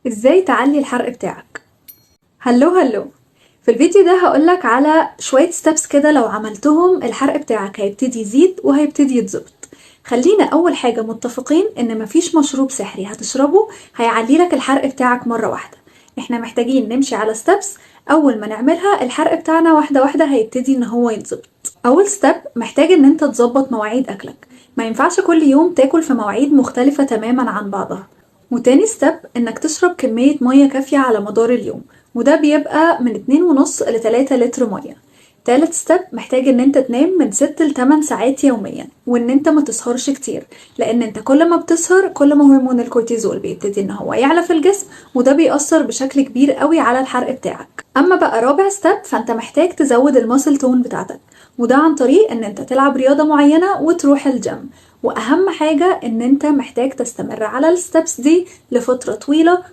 ازاي تعلي الحرق بتاعك؟ هلو. في الفيديو ده هقولك على شوية ستيبس كده، لو عملتهم الحرق بتاعك هيبتدي يزيد وهيبتدي يتظبط. خلينا اول حاجة متفقين ان مفيش مشروب سحري هتشربه هيعلي لك الحرق بتاعك مرة واحدة. احنا محتاجين نمشي على ستيبس، اول ما نعملها الحرق بتاعنا واحدة واحدة هيبتدي ان هو يتظبط. اول ستيب محتاج ان انت تظبط مواعيد اكلك، ما ينفعش كل يوم تاكل في مواعيد مختلفة تماما عن بعضها. وتاني ستيب انك تشرب كمية مية كافية على مدار اليوم، وده بيبقى من 2.5 ل 3 لتر مية. تالت ستيب محتاج ان انت تنام من 6 ل 8 ساعات يوميا، وان انت ما تسهرش كتير، لان انت كل ما بتسهر كل ما هرمون الكورتيزول بيبتدي ان هو يعلى في الجسم، وده بيأثر بشكل كبير قوي على الحرق بتاعك. اما بقى رابع ستيب فانت محتاج تزود الماسل تون بتاعتك، وده عن طريق ان انت تلعب رياضة معينة وتروح الجيم. واهم حاجة ان انت محتاج تستمر على الستبس دي لفترة طويلة